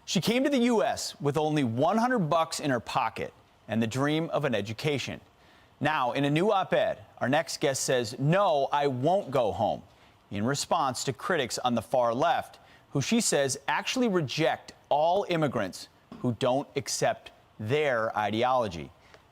She came to the U.S. with only $100 in her pocket and the dream of an education. Now, in a new op-ed, our next guest says, "No, I won't go home," in response to critics on the far left, who she says actually reject all immigrants who don't accept their ideology.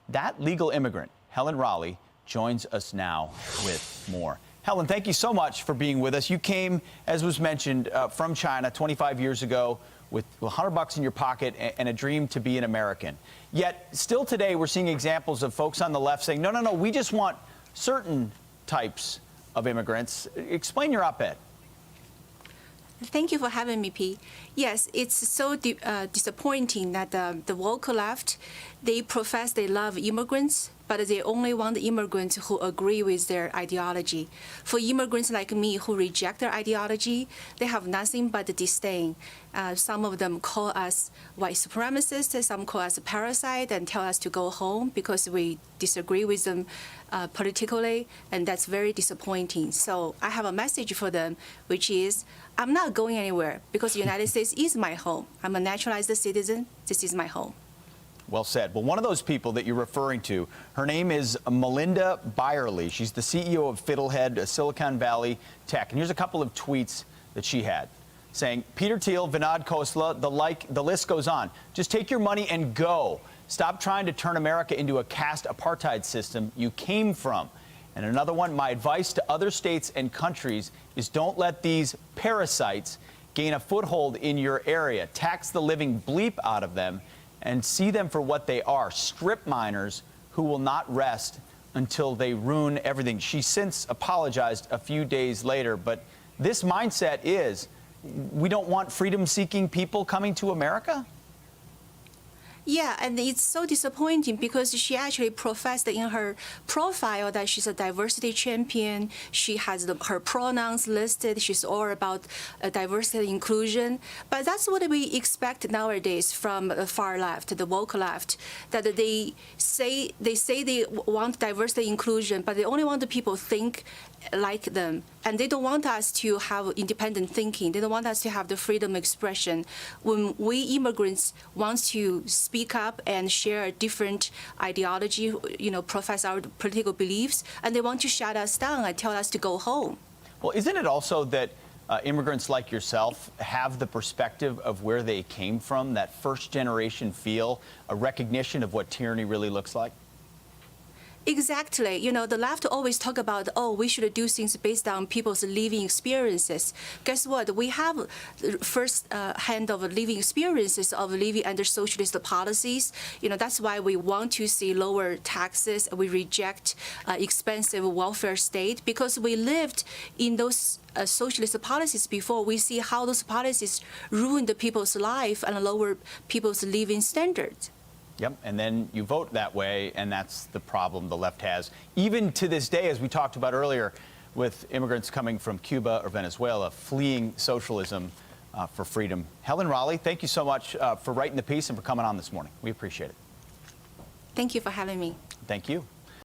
That legal immigrant, Helen Raleigh, joins us now with more. Helen, thank you so much for being with us. You came, as was mentioned, from China 25 years ago with $100 in your pocket and a dream to be an American. Yet, still today, we're seeing examples of folks on the left saying, no, no, no, we just want certain types of immigrants. Explain your op-ed. Thank you for having me, P. Yes, it's so disappointing that the woke left, they profess they love immigrants, but they only want the immigrants who agree with their ideology. For immigrants like me who reject their ideology, they have nothing but disdain. Some of them call us white supremacists, some call us a parasite and tell us to go home because we disagree with them politically, and that's very disappointing. So I have a message for them, which is, I'm not going anywhere because the United States is my home. I'm a naturalized citizen. This is my home. Well said. Well, one of those people that you're referring to, her name is Melinda Byerly. She's the CEO of Fiddlehead, Silicon Valley Tech. And here's a couple of tweets that she had saying, "Peter Thiel, Vinod Khosla, the list goes on. Just take your money and go. Stop trying to turn America into a caste apartheid system you came from." And another one, "My advice to other states and countries is don't let these parasites gain a foothold in your area. Tax the living bleep out of them and see them for what they are, strip miners who will not rest until they ruin everything." She since apologized a few days later, but this mindset is, we don't want freedom-seeking people coming to America? Yeah, and it's so disappointing because she actually professed in her profile that she's a diversity champion. She has her pronouns listed. She's all about diversity and inclusion. But that's what we expect nowadays from the far left, the woke left, that they say they want diversity and inclusion, but they only want the people think like them. And they don't want us to have independent thinking. They don't want us to have the freedom of expression. When we immigrants want to speak up and share a different ideology, profess our political beliefs, and they want to shut us down and tell us to go home. Well, isn't it also that immigrants like yourself have the perspective of where they came from, that first-generation feel, a recognition of what tyranny really looks like? Exactly. The left always talk about, oh, we should do things based on people's living experiences. Guess what? We have first hand of living experiences of living under socialist policies. That's why we want to see lower taxes. We reject expensive welfare state because we lived in those socialist policies before. We see how those policies ruin the people's life and lower people's living standards. Yep, and then you vote that way, and that's the problem the left has. Even to this day, as we talked about earlier, with immigrants coming from Cuba or Venezuela, fleeing socialism for freedom. Helen Raleigh, thank you so much for writing the piece and for coming on this morning. We appreciate it. Thank you for having me. Thank you.